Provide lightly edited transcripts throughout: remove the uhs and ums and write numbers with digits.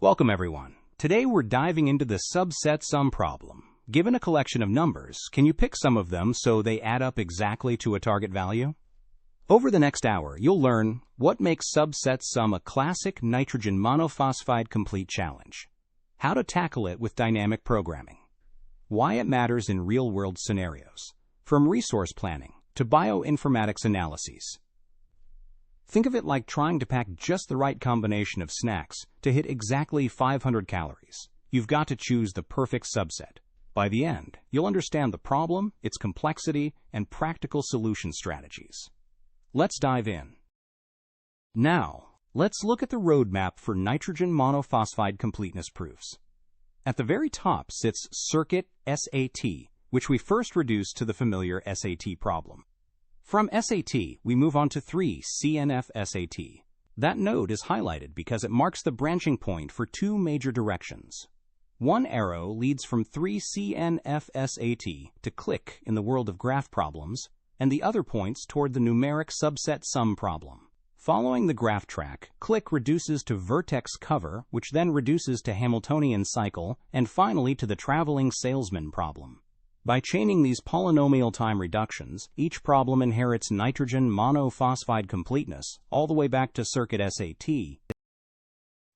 Welcome everyone. Today we're diving into the subset sum problem. Given a collection of numbers, can you pick some of them so they add up exactly to a target value? Over the next hour, you'll learn what makes subset sum a classic nitrogen monophosphide complete challenge, how to tackle it with dynamic programming, why it matters in real-world scenarios, from resource planning to bioinformatics analyses. Think of it like trying to pack just the right combination of snacks to hit exactly 500 calories. You've got to choose the perfect subset. By the end, you'll understand the problem, its complexity, and practical solution strategies. Let's dive in. Now, let's look at the roadmap for nitrogen monophosphide completeness proofs. At the very top sits circuit SAT, which we first reduced to the familiar SAT problem. From SAT, we move on to 3CNF SAT. That node is highlighted because it marks the branching point for two major directions. One arrow leads from 3CNF SAT to click in the world of graph problems, and the other points toward the numeric subset sum problem. Following the graph track, click reduces to vertex cover, which then reduces to Hamiltonian cycle, and finally to the traveling salesman problem. By chaining these polynomial time reductions, each problem inherits nitrogen monophosphide completeness all the way back to circuit SAT.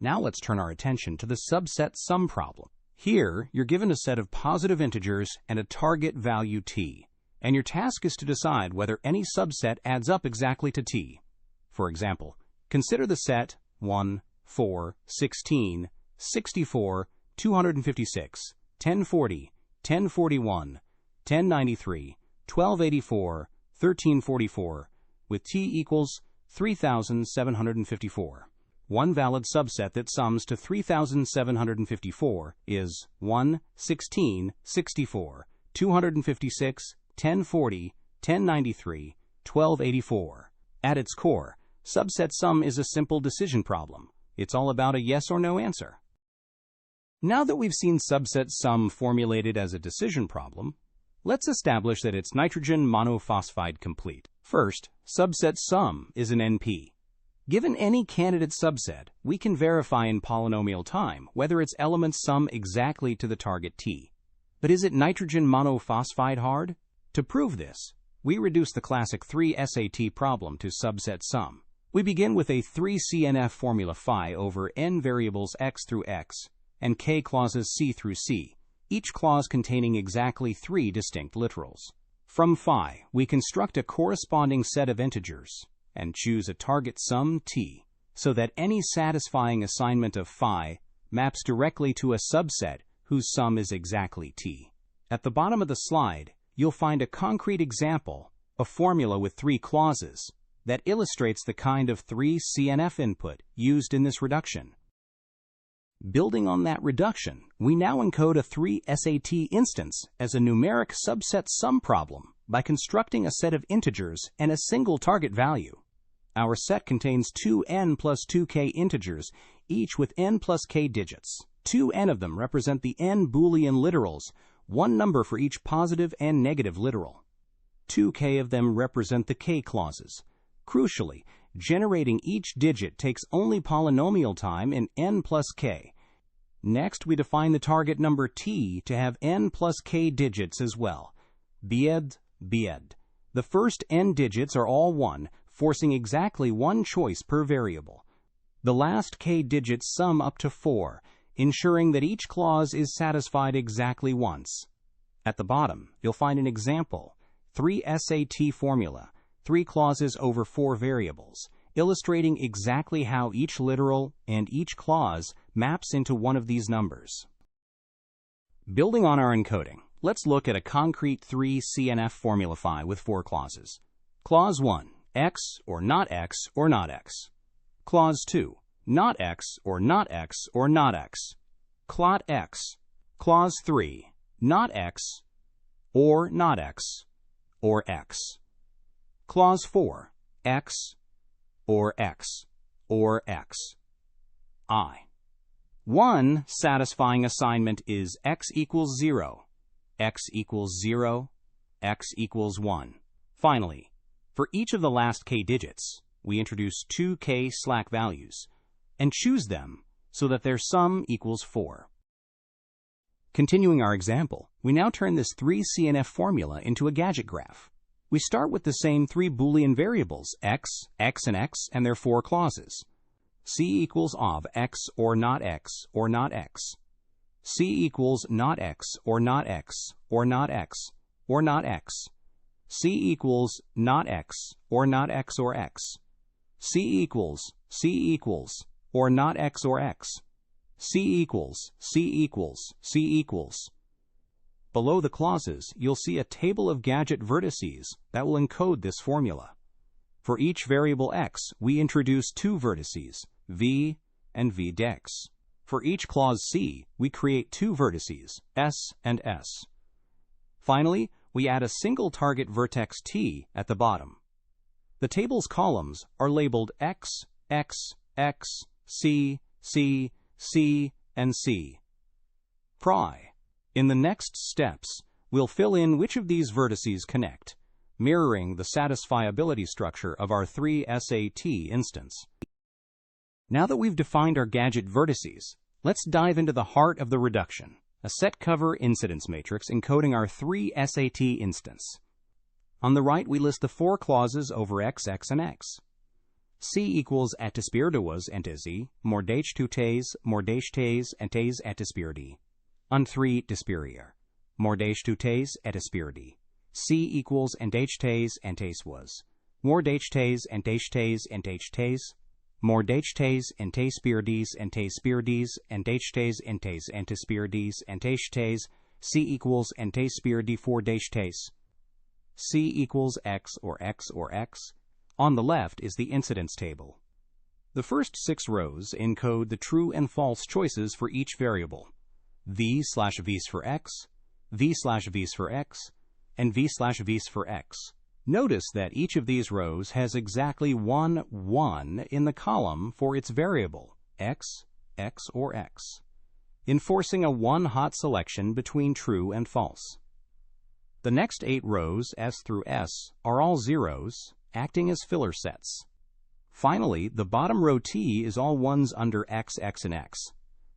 Now let's turn our attention to the subset sum problem. Here, you're given a set of positive integers and a target value t, and your task is to decide whether any subset adds up exactly to t. For example, consider the set 1, 4, 16, 64, 256, 1040, 1041, 1093, 1284, 1344, with t equals 3754. One valid subset that sums to 3754 is 1, 16, 64, 256, 1040, 1093, 1284. At its core, subset sum is a simple decision problem. It's all about a yes or no answer. Now that we've seen subset sum formulated as a decision problem, let's establish that it's nitrogen monophosphide complete. First, subset sum is an NP. Given any candidate subset, we can verify in polynomial time whether its elements sum exactly to the target T. But is it nitrogen monophosphide hard? To prove this, we reduce the classic 3SAT problem to subset sum. We begin with a 3CNF formula phi over n variables x through x, and k clauses c through c, each clause containing exactly 3 distinct literals. From phi, we construct a corresponding set of integers and choose a target sum t, so that any satisfying assignment of phi maps directly to a subset whose sum is exactly t. At the bottom of the slide, you'll find a concrete example, a formula with 3 clauses, that illustrates the kind of 3CNF input used in this reduction. Building on that reduction, we now encode a 3SAT instance as a numeric subset sum problem by constructing a set of integers and a single target value. Our set contains 2n plus 2k integers, each with n plus k digits. 2n of them represent the n Boolean literals, one number for each positive and negative literal. 2k of them represent the k clauses. Crucially, generating each digit takes only polynomial time in n plus k. Next, we define the target number t to have n plus k digits as well. Bied. The first n digits are all 1, forcing exactly one choice per variable. The last k digits sum up to 4, ensuring that each clause is satisfied exactly once. At the bottom, you'll find an example, 3SAT formula, 3 clauses over 4 variables, illustrating exactly how each literal and each clause maps into one of these numbers. Building on our encoding, let's look at a concrete 3CNF formula phi with 4 clauses. Clause 1, x or not x or not x. Clause 2, not x or not x or not x. Clot x. Clause 3, not x or not x or x. Clause 4, x or x or x. One satisfying assignment is x equals 0, x equals 0, x equals 1. Finally, for each of the last k digits, we introduce 2 k slack values and choose them so that their sum equals 4. Continuing our example, we now turn this 3CNF formula into a gadget graph. We start with the same three Boolean variables, x, and their four clauses. C equals of x or not x or not x. C equals not x or not x or not x or not x. C equals not x or not x or x. C equals or not x or x. C equals. Below the clauses, you'll see a table of gadget vertices that will encode this formula. For each variable x, we introduce two vertices, v and vdex. For each clause c, we create two vertices, s and s. Finally, we add a single target vertex t at the bottom. The table's columns are labeled x, c, and c. In the next steps, we'll fill in which of these vertices connect, mirroring the satisfiability structure of our 3SAT instance. Now that we've defined our gadget vertices, let's dive into the heart of the reduction, a set cover incidence matrix encoding our 3SAT instance. On the right, we list the four clauses over x, and x. C equals etispiriduas entesi, mordache tutes, entes etispiridi. On 3 dispirier. Mordache tutes etispiridi. C equals endachtes enteswas. Mordachetes entachtes. Mordachetes entespirides endachtes entespirides entachtes. C equals entespiridi for dachetes. C equals x or x. On the left is the incidence table. The first 6 rows encode the true and false choices for each variable. V/v's for x, V/v's for x, and V/v's for x. Notice that each of these rows has exactly 1 in the column for its variable, x, or x, enforcing a one-hot selection between true and false. The next 8 rows, S through S, are all zeros, acting as filler sets. Finally, the bottom row T is all ones under x, and x.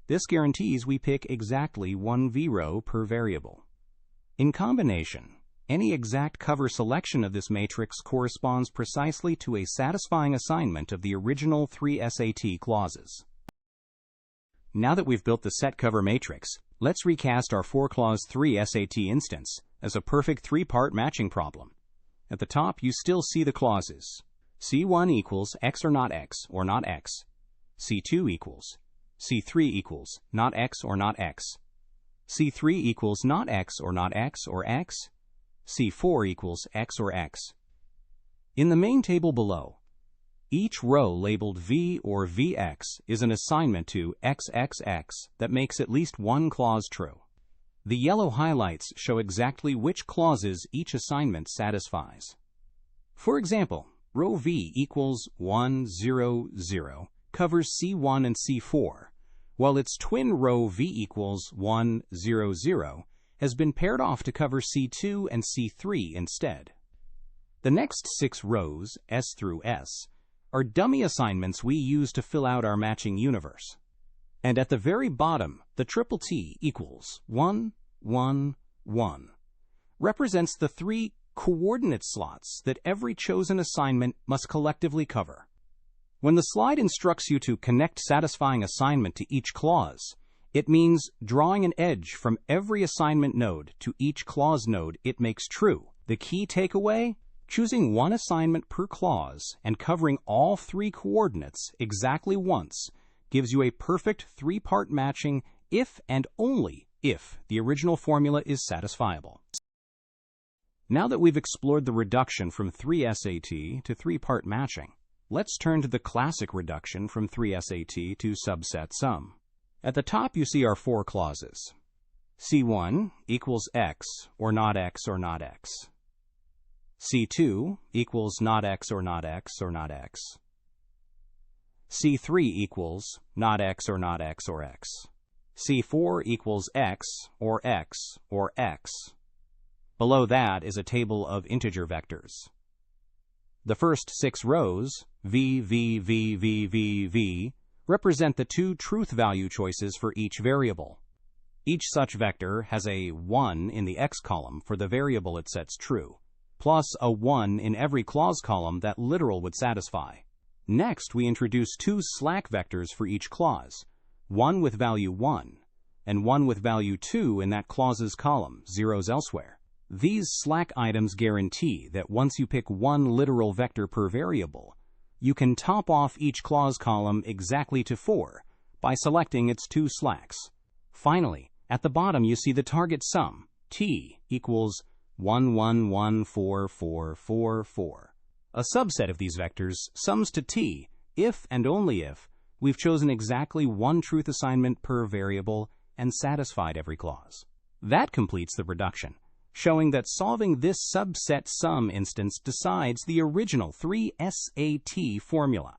This guarantees we pick exactly 1 v-row per variable. In combination, any exact cover selection of this matrix corresponds precisely to a satisfying assignment of the original 3SAT clauses. Now that we've built the set cover matrix, let's recast our 4-clause 3SAT instance as a perfect 3-part matching problem. At the top, you still see the clauses. C1 equals x or not x, C2 equals. C3 equals not x or not x. C3 equals not x or not x or x. C4 equals x or x. In the main table below, each row labeled v or vx is an assignment to xxx that makes at least one clause true. The yellow highlights show exactly which clauses each assignment satisfies. For example, row v equals 1, 0, 0 covers C1 and C4, while its twin row v equals 1, 0, 0 has been paired off to cover C2 and C3 instead. The next 6 rows, S through S, are dummy assignments we use to fill out our matching universe. And at the very bottom, the triple T equals 1, 1, 1, represents the 3 coordinate slots that every chosen assignment must collectively cover. When the slide instructs you to connect satisfying assignment to each clause, it means drawing an edge from every assignment node to each clause node it makes true. The key takeaway? Choosing one assignment per clause and covering all 3 coordinates exactly once gives you a perfect 3-part matching if and only if the original formula is satisfiable. Now that we've explored the reduction from 3SAT to 3-part matching, let's turn to the classic reduction from 3SAT to subset sum. At the top, you see our 4 clauses. C1 equals x or not x or not x. C2 equals not x or not x or not x. C3 equals not x or not x or x. C4 equals x or x or x. Below that is a table of integer vectors. The first 6 rows, v, represent the two truth value choices for each variable. Each such vector has a 1 in the x column for the variable it sets true, plus a 1 in every clause column that literal would satisfy. Next, we introduce two slack vectors for each clause, one with value 1 and one with value 2 in that clause's column, zeros elsewhere. These slack items guarantee that once you pick one literal vector per variable, you can top off each clause column exactly to 4 by selecting its two slacks. Finally, at the bottom you see the target sum, t equals 1114444. A subset of these vectors sums to t if and only if we've chosen exactly one truth assignment per variable and satisfied every clause. That completes the reduction, showing that solving this subset sum instance decides the original 3 SAT formula.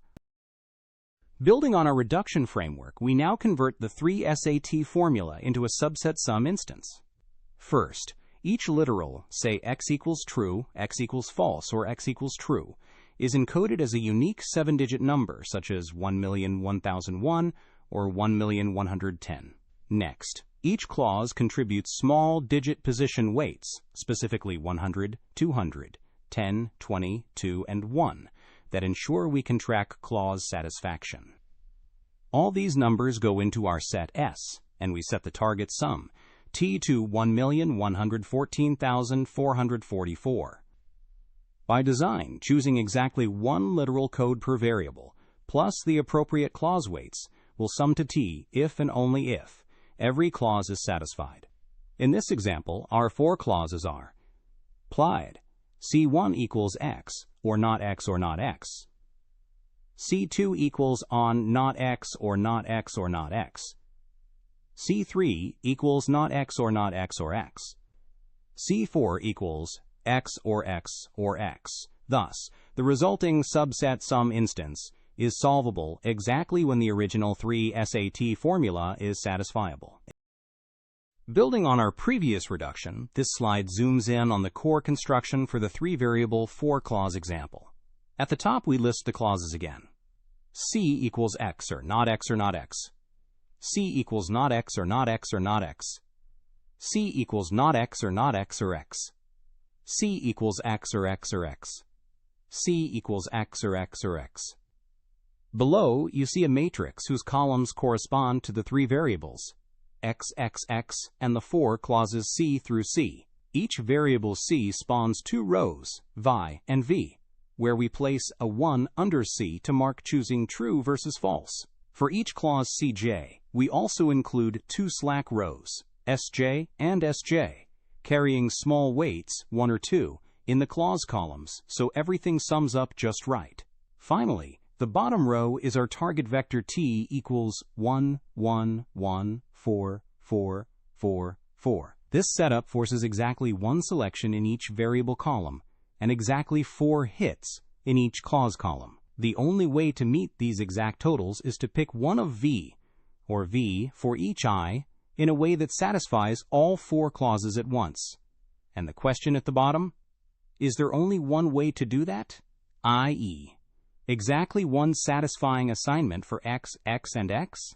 Building on our reduction framework, we now convert the 3 SAT formula into a subset sum instance. First, each literal, say x equals true, x equals false, or x equals true, is encoded as a unique 7-digit number such as 1,001,001 or 1,110. Next, each clause contributes small digit position weights, specifically 100, 200, 10, 20, 2, and 1, that ensure we can track clause satisfaction. All these numbers go into our set S, and we set the target sum, t to 1,114,444. By design, choosing exactly one literal code per variable, plus the appropriate clause weights, will sum to t if and only if every clause is satisfied. In this example, our four clauses are applied, C1 equals x, or not x or not x. C2 equals on not x or not x or not x. C3 equals not x or not x or x. C4 equals x or x or x. Thus, the resulting subset sum instance is solvable exactly when the original 3 SAT formula is satisfiable. Building on our previous reduction, this slide zooms in on the core construction for the 3-variable 4-clause example. At the top, we list the clauses again. C equals x or not x or not x. C equals not x or not x or not x. C equals not x or not x or x. C equals x or x or x. C equals x or x or x. Below, you see a matrix whose columns correspond to the 3 variables, x, x, x, and the 4 clauses C through C. Each variable C spawns 2 rows, vi and v, where we place a 1 under C to mark choosing true versus false. For each clause Cj, we also include 2 slack rows, Sj and Sj, carrying small weights, 1 or 2, in the clause columns, so everything sums up just right. Finally, the bottom row is our target vector t equals 1, 1, 1, 4, 4, 4, 4. This setup forces exactly 1 selection in each variable column and exactly 4 hits in each clause column. The only way to meet these exact totals is to pick one of v, or v, for each I, in a way that satisfies all 4 clauses at once. And the question at the bottom? Is there only one way to do that? I.e., exactly one satisfying assignment for x, x, and x?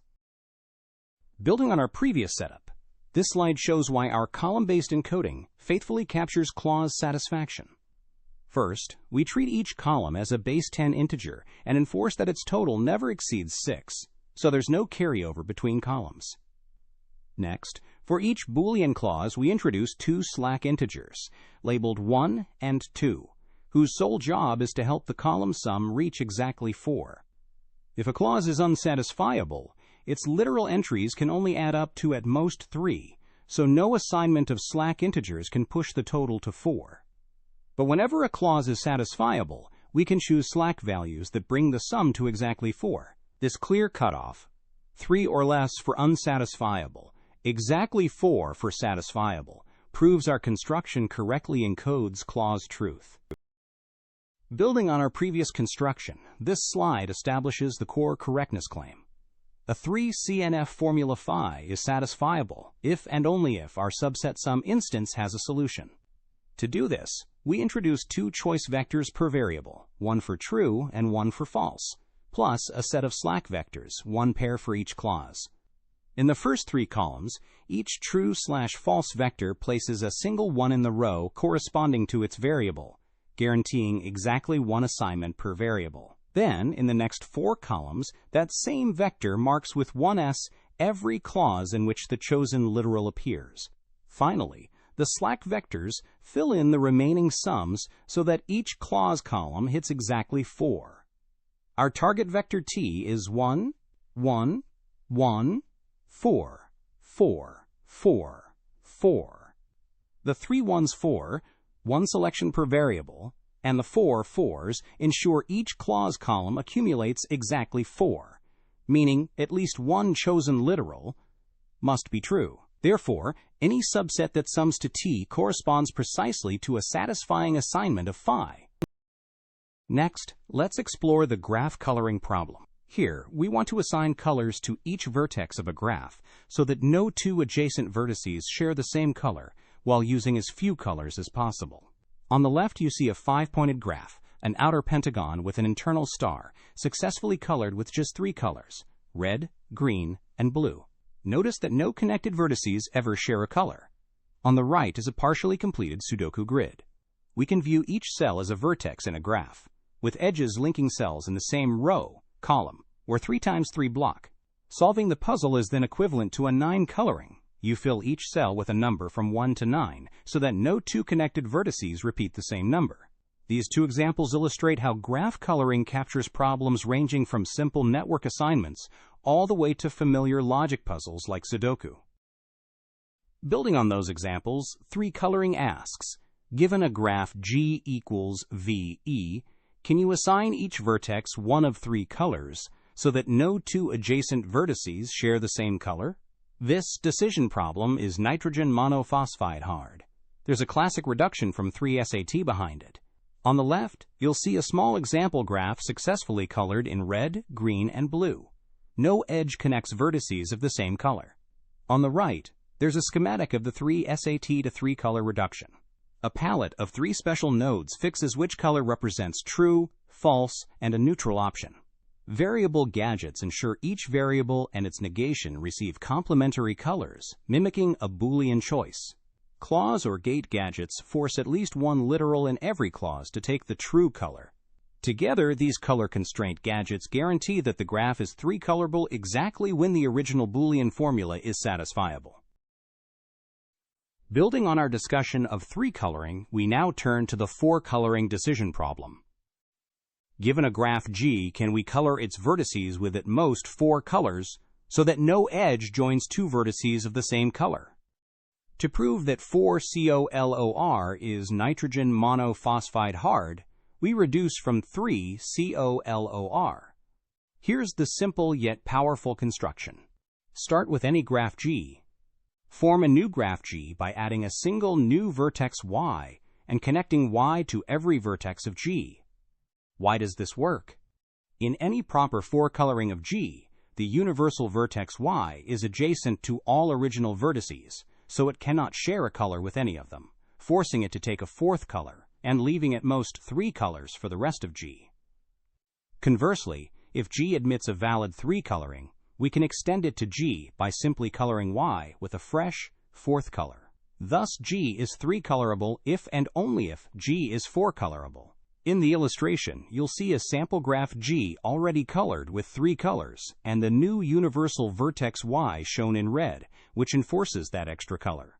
Building on our previous setup, this slide shows why our column-based encoding faithfully captures clause satisfaction. First, we treat each column as a base 10 integer and enforce that its total never exceeds 6, so there's no carryover between columns. Next, for each Boolean clause, we introduce 2 slack integers, labeled 1 and 2, whose sole job is to help the column sum reach exactly 4. If a clause is unsatisfiable, its literal entries can only add up to at most 3, so no assignment of slack integers can push the total to 4. But whenever a clause is satisfiable, we can choose slack values that bring the sum to exactly 4. This clear cutoff, 3 or less for unsatisfiable, exactly 4 for satisfiable, proves our construction correctly encodes clause truth. Building on our previous construction, this slide establishes the core correctness claim. A 3CNF formula phi is satisfiable if and only if our subset sum instance has a solution. To do this, we introduce 2 choice vectors per variable, one for true and one for false, plus a set of slack vectors, one pair for each clause. In the first three columns, each true/false vector places a single one in the row corresponding to its variable, guaranteeing exactly one assignment per variable. Then, in the next four columns, that same vector marks with one S every clause in which the chosen literal appears. Finally, the slack vectors fill in the remaining sums so that each clause column hits exactly 4. Our target vector T is 1, 1, 1, 4, 4, 4, 4. The 3 ones 4, one selection per variable, and the 4 4s ensure each clause column accumulates exactly 4, meaning at least one chosen literal must be true. Therefore, any subset that sums to T corresponds precisely to a satisfying assignment of phi. Next, let's explore the graph coloring problem. Here, we want to assign colors to each vertex of a graph so that no two adjacent vertices share the same color while using as few colors as possible. On the left, you see a 5-pointed graph, an outer pentagon with an internal star, successfully colored with just 3 colors: red, green, and blue. Notice that no connected vertices ever share a color. On the right is a partially completed Sudoku grid. We can view each cell as a vertex in a graph, with edges linking cells in the same row, column, or 3x3 block. Solving the puzzle is then equivalent to a 9 coloring. You fill each cell with a number from 1 to 9 so that no two connected vertices repeat the same number. These two examples illustrate how graph coloring captures problems ranging from simple network assignments all the way to familiar logic puzzles like Sudoku. Building on those examples, 3 coloring asks, given a graph G equals VE, can you assign each vertex one of 3 colors so that no two adjacent vertices share the same color? This decision problem is nitrogen monophosphide hard. There's a classic reduction from 3SAT behind it. On the left, you'll see a small example graph successfully colored in red, green, and blue. No edge connects vertices of the same color. On the right, there's a schematic of the 3SAT to 3-color reduction. A palette of 3 special nodes fixes which color represents true, false, and a neutral option. Variable gadgets ensure each variable and its negation receive complementary colors, mimicking a Boolean choice. Clause or gate gadgets force at least one literal in every clause to take the true color. Together, these color constraint gadgets guarantee that the graph is 3-colorable exactly when the original Boolean formula is satisfiable. Building on our discussion of 3-coloring, we now turn to the 4-coloring decision problem. Given a graph G, can we color its vertices with at most 4 colors so that no edge joins 2 vertices of the same color? To prove that 4COLOR is nitrogen monophosphide hard, we reduce from 3COLOR. Here's the simple yet powerful construction. Start with any graph G. Form a new graph G by adding a single new vertex Y and connecting Y to every vertex of G. Why does this work? In any proper 4-coloring of G, the universal vertex Y is adjacent to all original vertices, so it cannot share a color with any of them, forcing it to take a 4th color and leaving at most 3 colors for the rest of G. Conversely, if G admits a valid 3-coloring, we can extend it to G by simply coloring Y with a fresh 4th color. Thus, G is 3-colorable if and only if G is 4-colorable. In the illustration, you'll see a sample graph G already colored with 3 colors and the new universal vertex Y shown in red, which enforces that extra color.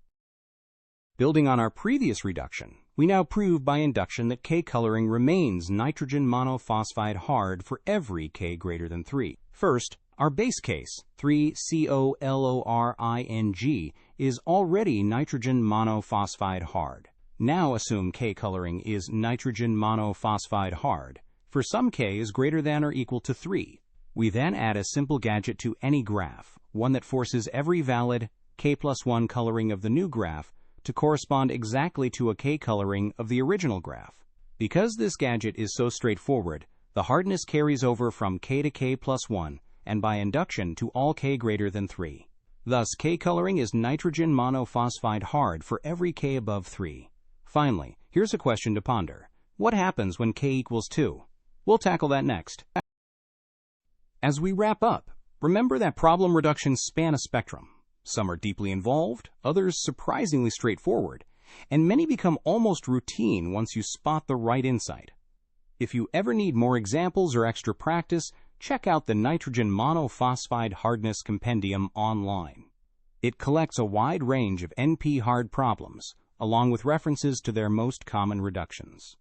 Building on our previous reduction, we now prove by induction that K coloring remains nitrogen monophosphide hard for every K greater than 3. First, our base case, 3COLORING, is already nitrogen monophosphide hard. Now assume K coloring is nitrogen monophosphide hard for some K is greater than or equal to 3. We then add a simple gadget to any graph, one that forces every valid K+1 coloring of the new graph to correspond exactly to a K coloring of the original graph. Because this gadget is so straightforward, the hardness carries over from K to K+1 and by induction to all K greater than 3. Thus, K coloring is nitrogen monophosphide hard for every K above 3. Finally, here's a question to ponder. What happens when K equals 2? We'll tackle that next. As we wrap up, remember that problem reductions span a spectrum. Some are deeply involved, others surprisingly straightforward, and many become almost routine once you spot the right insight. If you ever need more examples or extra practice, check out the Nitrogen Monophosphide Hardness Compendium online. It collects a wide range of NP-hard problems, along with references to their most common reductions.